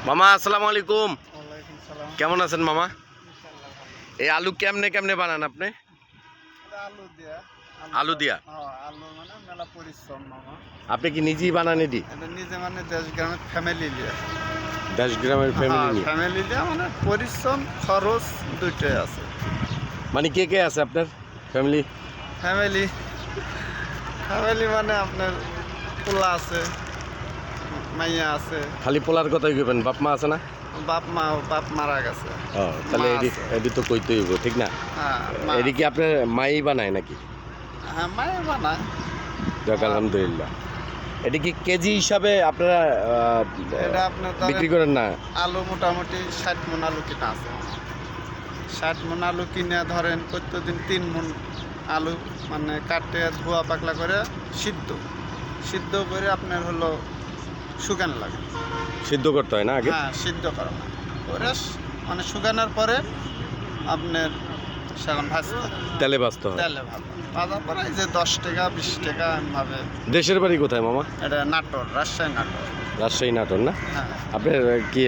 মামা আসসালামু আলাইকুম। ওয়ালাইকুম সালাম। কেমন আছেন মামা? ইনশাআল্লাহ ভালো। এই আলু কেমনে কেমনে বানান আপনি? এটা আলু দিয়া। আলু দিয়া? আলু মানে মেলা পরিশ্রম মামা। আপনি কি নিজেই বানান এটি? এটা নিজে মানে 10 গ্রামের ফ্যামিলি লিয়া। 10 গ্রামের ফ্যামিলি নিয়ে? ফ্যামিলি লিয়া মানে পরিশ্রম খরচ দুইটাই আছে। মানে কে কে আছে আপনার ফ্যামিলি? ফ্যামিলি ফ্যামিলি মানে আপনার পোলা আছে, মাইয়া আছে। খালি পোলার কথাই কইবেন, বাপ মা আছে না? বাপ মারা গেছে। তাহলে মা এডি আছে। এডি তো কইতেই হইব, ঠিক না? হ্যাঁ এডি কি আপনার মাই বানায় নাকি? হ্যাঁ মায়ে বানায়। যাক আলহামদুলিল্লাহ। এটি কি কেজি হিসাবে আপনারা এটা আপনার বিক্রি করেন না? আলু মোটামুটি 60 মণ আলু কিনা আছে। 60 মণ আলু কিনে ধরেন প্রত্যেকদিন 3 মণ আলু মানে কাটে ধোয়া পাকলা করে সিদ্ধ করে আপনার হলো শুকানো লাগে। সিদ্ধ করতে হয় না আগে? হ্যাঁ সিদ্ধ করা হয় করে মানে শুকানোর পরে আপনার সেখানে ভাজতে হয়। তেলে ভাজতে হয়? তেলে ভাজার পরে এই যে 10 টাকা 20 টাকা এমনভাবে। দেশের বাড়ি কোথায় মামা? এটা নাটোর, রাজশাহী নাটোর। রাজশাহী নাটোর না? হ্যাঁ আপনার কি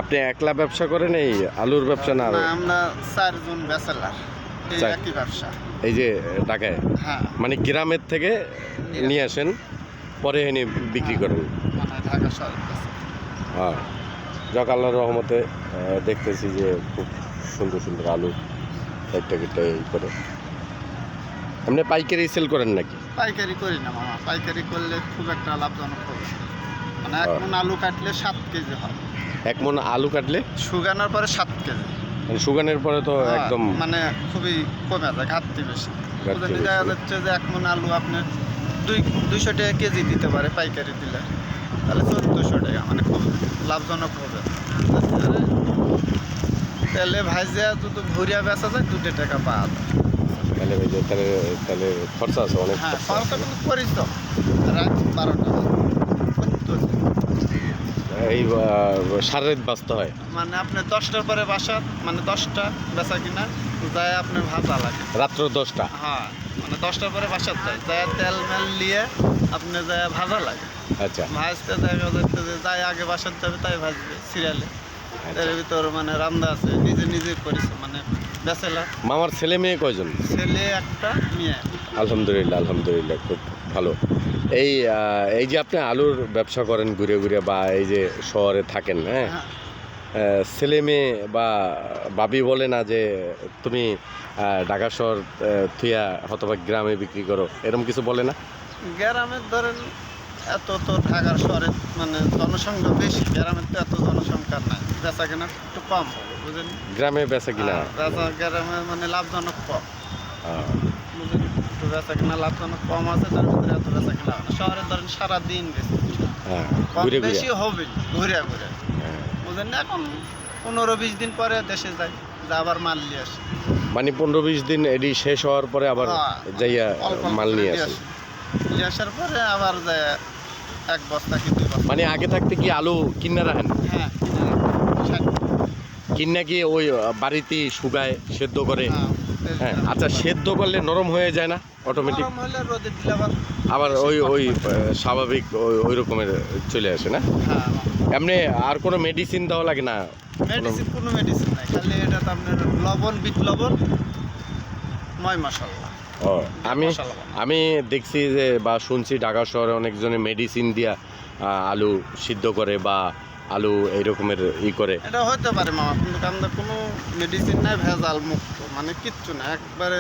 আপনি একলা ব্যবসা করেন এই আলুর ব্যবসা না? না, আমরা 4 জন ব্যাচেলার এই চার। একই ব্যবসা। এই যে ঢাকায় হ্যাঁ মানে গ্রামের থেকে নিয়ে আসেন, পরে এনে বিক্রি করেন? মানে ঢাকা শহরের কাছে। হ্যাঁ, যাক আল্লাহর রহমতে দেখতেছি যে খুব সুন্দর সুন্দর আলু একটা এই করে। আপনি পাইকারি সেল করেন নাকি? পাইকারি করি না মামা, পাইকারি করলে খুব একটা লাভজনক হবে। মানে এক মণ আলু কাটলে 7 কেজি হয়। 1 মণ আলু কাটলে শুকানোর পরে 7 কেজি। মানে শুকানোর পরে তো একদম মানে খুবই কমে যায়, ঘাটতি বেশি। ঘাটতি বেশি। দেখা যাচ্ছে যে 1 মণ আলু আপনার 200 টাকা কেজি দিতে পারে পাইকারি দিলে, তাহলে 1400 টাকা, মানে খুব লাভজনক হবে। তেলে ভাজা যদি ভরিয়া বেচা যায় 2 টাকা পাওয়া যায়। তাহলে ওই যে তাহলে খরচা আছে অনেক। হ্যাঁ খরচা খরচা আছে। কিন্তু পরিশ্রম। রাত 12টা এই সারা রাত বাঁচতে হয়? মানে আপনি 10টার পরে বাসা, মানে 10টা বেচা কিনা যায় আপনার ভাজা লাগে। রাত্র 10টা? হ্যাঁ মানে 10টার পরে বাসার যায় তেল মেল নিয়ে আপনি যায় ভাজা লাগে। আচ্ছা ভাজতে দেখা যাচ্ছে যে যাই আগে বাসার যাবে তাই ভাজবে সিরিয়ালে। এর ভিতর মানে রান্না আছে, নিজে পরিশ্রম মানে বেচেলা। মামার ছেলে মেয়ে কয়জন? ছেলে একটা, মেয়ে। আলহামদুলিল্লাহ আলহামদুলিল্লাহ, খুব ভালো। এই যে আপনি আলুর ব্যবসা করেন ঘুরে ঘুরে, বা এই যে শহরে থাকেন, হ্যাঁ, ছেলে মেয়ে বা ভাবি বলে না যে তুমি ঢাকা শহর থুইয়া হতবা গ্রামে বিক্রি করো, এরকম কিছু বলে না? গ্রামের ধরেন এত তো ঢাকার শহরে মানে জনসংখ্যা বেশি, গ্রামের তো এত জনসংখ্যা নাই, বেচা কেনা একটু কম হবে বুঝলেন। গ্রামে বেচা কিনা? বেচা গ্রামে মানে লাভজনক কম হ্যাঁ। বুঝলেন, একটু বেচা কেনা লাভজনক কম আছে, তার ভিতরে এত বেচা কেনা হয় না। শহরে ধরেন সারাদিন বেশি হ্যাঁ, কম ঘুরে বেশি ঘুরে। হবে ঘুরে হ্যাঁ। বুঝলেন না। এখন 15-20 দিন পরে দেশে যায়, যা আবার মাল নিয়ে আসে। মানে 15-20 দিন এডি শেষ হওয়ার পরে আবার যাইয়া অল্প মাল করে নিয়ে আসে? নিয়ে আসার পরে আবার যায় 1 বস্তা কি 2 বস্তা। মানে আগে থাকতে কি আলু কিনে রাখেন? হ্যাঁ কিনা কি ওই বাড়িতেই শুকায় সেদ্ধ করে? হ্যাঁ হ্যাঁ, আচ্ছা, সেদ্ধ করলে নরম হয়ে যায় না অটোমেটিক? গরম হলে রোদে দিলে আবার ওই স্বাভাবিক ওই রকমের চলে আসে না? হ্যাঁ এমনি আর কোনো মেডিসিন দেওয়া লাগে না? কোনো মেডিসিন নাই, খালি এটা তো আপনার লবণ, বিট লবণ, ময় মশলা। ও, আমি দেখছি যে বা শুনছি ঢাকা শহরে অনেকজনে মেডিসিন দিয়া আলু সিদ্ধ করে বা আলু এই রকমের করে। এটা হতে পারে মামা, কিন্তু আমাদের কোনো মেডিসিন নাই, ভেজাল মুক্ত, মানে কিচ্ছু না, একবারে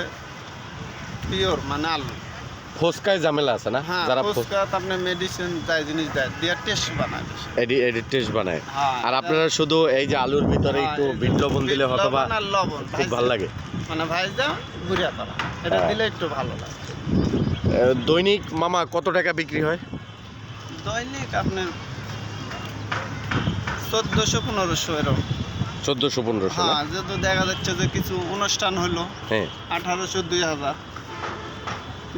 পিওর মানে আলু। ফোসকায় ঝামেলা আছে না? হ্যাঁ যারা ফুচকা আপনি মেডিসিন দেয়, জিনিস দেয় দিয়ে টেস্ট বানায় বেশি। এডি টেস্ট বানায়। হ্যাঁ, আর আপনারা শুধু এই যে আলুর ভিতরে একটু বিট লবণ দিলে হয়তো বা লবণ খুব ভালো লাগে। মানে ভাইজা গুড়িয়া করা, এটা দিলে একটু ভালো লাগে। দৈনিক মামা কত টাকা বিক্রি হয়? দৈনিক আপনার 1400-1500 এরকম। 1400-1500? হ্যাঁ যেহেতু দেখা যাচ্ছে যে কিছু অনুষ্ঠান হলো, হ্যাঁ 1800-2000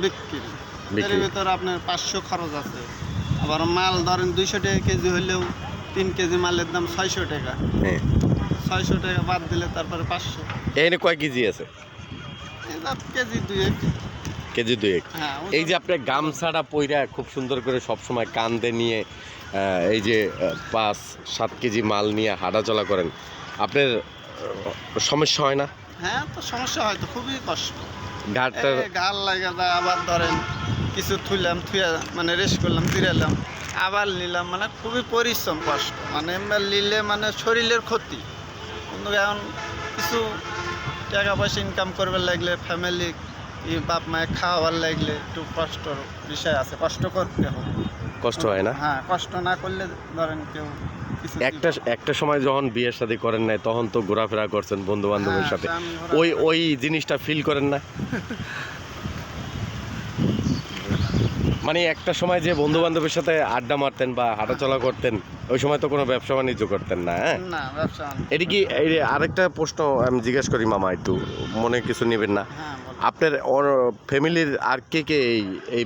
বিক্রি। এর ভিতরে আপনার 500 খরচ আছে। আবার মাল ধরেন 200 টাকা কেজি হলেও 3 কেজি মালের দাম 600 টাকা। হ্যাঁ 600 টাকা বাদ দিলে তারপরে 500। এখানে কয় কেজি আছে? এটা কেজি 2 কেজি 2 হ্যাঁ এই যে আপনি গামছাটা পইরা খুব সুন্দর করে সবসময় কান্দে নিয়ে এই যে 5-7 কেজি মাল নিয়ে হাঁটাচলা করেন, আপনার সমস্যা হয় না? হ্যাঁ তো সমস্যা হয় তো, খুবই কষ্ট। ঘাটটা গাল লাগা যায়, আবার ধরেন কিছু থুইলাম, থুয়া মানে রেস্ট করলাম, তিরালাম, আবার নিলাম, মানে খুবই পরিশ্রম, কষ্ট। মানে এমনি নিলে মানে শরীরের ক্ষতি, কিন্তু এখন কিছু টাকা পয়সা ইনকাম করবার লাগলে, ফ্যামিলি বাপ মায়ে খাওয়াবার লাগলে একটু কষ্টর বিষয় আছে, কষ্ট করতে হবে। কষ্ট হয় না? হ্যাঁ, কষ্ট না করলে ধরেন কেউ কিছু একটা সময় যখন বিয়ে শাদী করেন নাই তখন তো ঘোরাফেরা করছেন বন্ধু বান্ধবের হ্যাঁ, সাথে, আমি ঘোরাফেরা ওই জিনিসটা ফিল করেন না? মানে একটা সময় যে বন্ধু বান্ধবের সাথে আড্ডা মারতেন বা হাঁটাচলা করতেন, ওই সময় তো কোনো ব্যবসা বাণিজ্য করতেন না, হ্যাঁ? না, ব্যবসা বাণিজ্য। এটি কি এই যে আরেকটা প্রশ্ন আমি জিজ্ঞেস করি মামা, একটু মনে কিছু নেবেন না? হ্যাঁ, বলো। আপনার ফ্যামিলির আর কে কে এই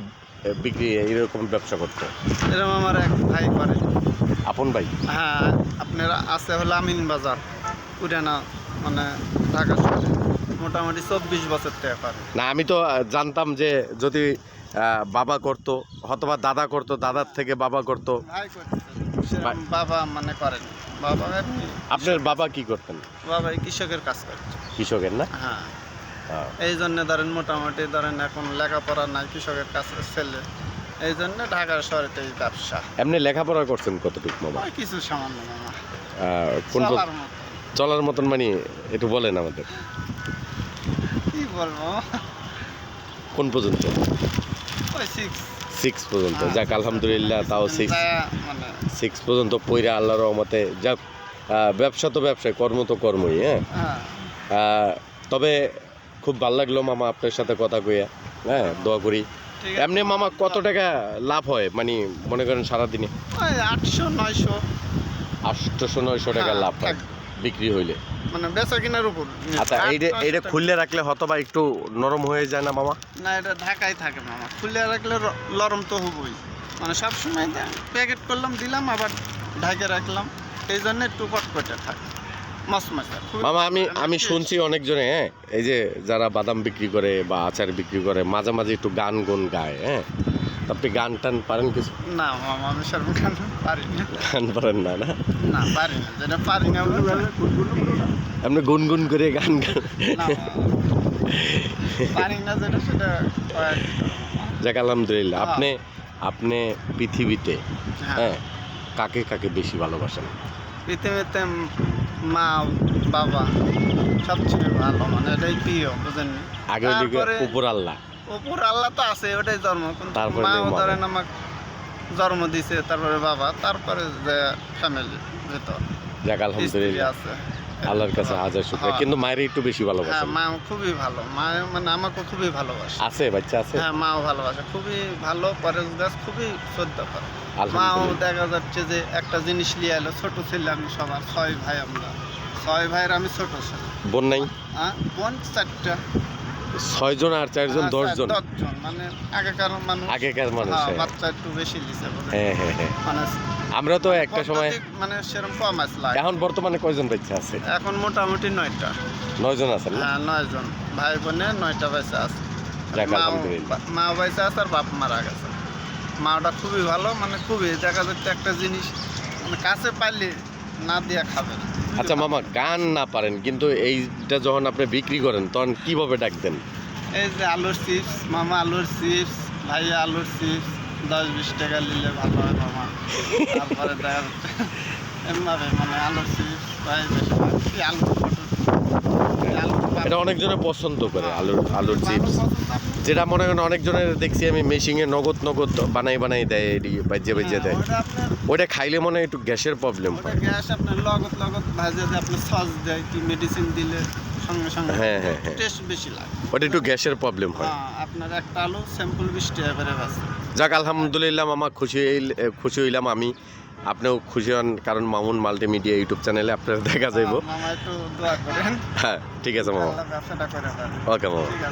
বিক্রি এইরকম ব্যবসা করতো? এরকম আমার এক ভাই করে। আপন ভাই? হ্যাঁ, আপনার আছে হলো আমিন বাজার, পুরানা, মানে ঢাকা শহরে মোটামুটি 24 বছর থেকে করে। না, আমি তো জানতাম যে যদি বাবা করতো অথবা দাদা করতো, দাদার থেকে বাবা করতো। ভাই করছে, সেরকম বাবা মানে করেন। বাবা এমনি, আপনার বাবা কি করতেন? বাবা এই কৃষকের কাজ করছে। কৃষকের না? হ্যাঁ, এই জন্য ধরেন মোটামুটি ধরেন এখন লেখাপড়া নাই, কৃষকের কাছের ছেলে, এই জন্য ঢাকা শহরেতে এই ব্যবসা। এমনি লেখাপড়া করছেন কতটুকু মামা? ওই কিছু সামান্য মামা, কোন চলার মতো। চলার মতন মানে একটু বলেন আমাদের, কি বলবো, কোন পর্যন্ত? ওই 6 পর্যন্ত? হ্যাঁ, যাক আলহামদুলিল্লাহ, তাও 6 মানে 6 পর্যন্ত পইরা আল্লাহর রহমতে যাক। ব্যবসা তো ব্যবসায়, কর্ম তো কর্মই, হ্যাঁ। হ্যাঁ, তবে খুব ভালো লাগলো মামা আপনার সাথে কথা কইয়া, হ্যাঁ, দোয়া করি। ঠিক আছে। এমনি মামা কত টাকা লাভ হয় মানে মনে করেন সারাদিনে? ওই 800-900, 800-900 টাকা হ্যাঁ, লাভ হয় থাকবে। বিক্রি হইলে। মানে বেচা কিনার উপর। আচ্ছা, এইটা খুললে রাখলে হয়তো বা একটু নরম হয়ে যায় না মামা? না, এটা ঢাকায় থাকে মামা, খুলে রাখলে নরম তো হবই। মানে সবসময় প্যাকেট করলাম, দিলাম, আবার ঢাকে রাখলাম, এই জন্য একটু কটকটে থাকে, মশমশা। মামা আমি শুনছি অনেকজনে, হ্যাঁ, এই যে যারা বাদাম বিক্রি করে বা আচার বিক্রি করে মাঝে মাঝে একটু গান গুন গায়, হ্যাঁ, তা আপনি গান টান পারেন কিছু? না মামা, আমি সেরকম গান পারি না। গান পারেন না? না, না, পারি না, যেটা পারি না আপনি গুনগুন করে গান গান? না, পারি না যেটা, সেটা যাক আলহামদুলিল্লাহ। আপনি পৃথিবীতে, হ্যাঁ, হ্যাঁ, কাকে কাকে বেশি ভালোবাসেন? পৃথিবীতে মা বাবা সবচেয়ে ভালো, মানে এটাই প্রিয়, বুঝেন? আগে ওইদিকে উপর আল্লাহ, উপর আল্লাহ তো আছে, ওটাই জন্ম, কিন্তু তারপরে মাও মা। ধরেন আমাকে জন্ম দিছে, তারপরে বাবা, তারপরে যে ফ্যামিলি ভিতর যাক স্ত্রী আলহামদুলিল্লাহ, আছে। আল্লাহর কাছে হাজার শুকরিয়া। হ্যাঁ। কিন্তু মায়ের একটু বেশি হ্যাঁ, ভালোবাসেন? মা খুবই ভালো, মা মানে আমাকে খুবই ভালোবাসে। আছে বাচ্চা আছে? হ্যাঁ, মাও ভালোবাসে, খুবই ভালো, পরেশদাস খুবই শ্রদ্ধা করে। মাও আলহামদুলিল্লাহ। দেখা যাচ্ছে যে একটা জিনিস নিয়ে এলো, ছোট ছেলে আমি, সবার 6 ভাই, আমরা 6 ভাইয়ের আমি ছোট ছেলে। বোন নাই? হ্যাঁ, বোন 4টা। 6 জন আর 4 জন 10 জন? 10 জন, মানে আগেকার মানুষ। আগেকার মানুষ, হ্যাঁ, হ্যাঁ। বাচ্চা একটু বেশি লিছে, হ্যাঁ হ্যাঁ হ্যাঁ, মানে আমরা তো একটা সময়। পদ্ধতি মানে সেরকম কম আসলে। এখন বর্তমানে কয়জন বাচ্চা আছে? এখন মোটামুটি 9টা। 9 জন আছেন না? হ্যাঁ, 9 জন ভাই বোনে 9টা বাচ্চা আছে। যাক আলহামদুলিল্লাহ। মা বাচ্চা আছে, আর বাপ মারা গেছে। মাটা খুবই ভালো, মানে খুবই, দেখা যাচ্ছে একটা জিনিস মানে কাছে পাইলে না দিয়া খাবে না। আচ্ছা মামা, গান না পারেন কিন্তু এইটা যখন আপনি বিক্রি করেন তখন কিভাবে ডাক দেন? এই যে আলুর চিপস, মামা আলুর চিপস, ভাইয়া আলুর চিপস, 10-20 টাকা নিলে ভালো হয় মামা। তারপরে দেখা যাচ্ছে এমনভাবে, মানে আলুর চিপস, ভাই বেশি আলু এটা অনেকজনে পছন্দ করে, আলুর চিপস, যেটা মনে করেন অনেকজনের দেখছি আমি মেশিনে নগদ বানাই দেয়, এটি বাজিয়ে দেয়। ওইটা খাইলে মনে হয় একটু গ্যাসের প্রবলেম হয়। গ্যাস আপনার লগত ভাজে দিয়ে আপনার সস দেয়, কি মেডিসিন দিলে সঙ্গে সঙ্গে হ্যাঁ হ্যাঁ হ্যাঁ, টেস্ট বেশি লাগে। ওটা একটু গ্যাসের প্রবলেম হয়। হ্যাঁ, আপনার একটা আলু স্যাম্পল 20 টাকা করে আছে। যাক আলহামদুলিল্লাহ মামা, খুশি হইলাম আমি, আপনিও খুশি হন, কারণ মামুন মাল্টিমিডিয়া ইউটিউব চ্যানেলে আপনারা দেখা যাইব। মামা একটু দোয়া করেন, হ্যাঁ ঠিক আছে মামা, আল্লাহ ব্যবসাটা করে দেন। ওকে মামা। ঠিক আছে।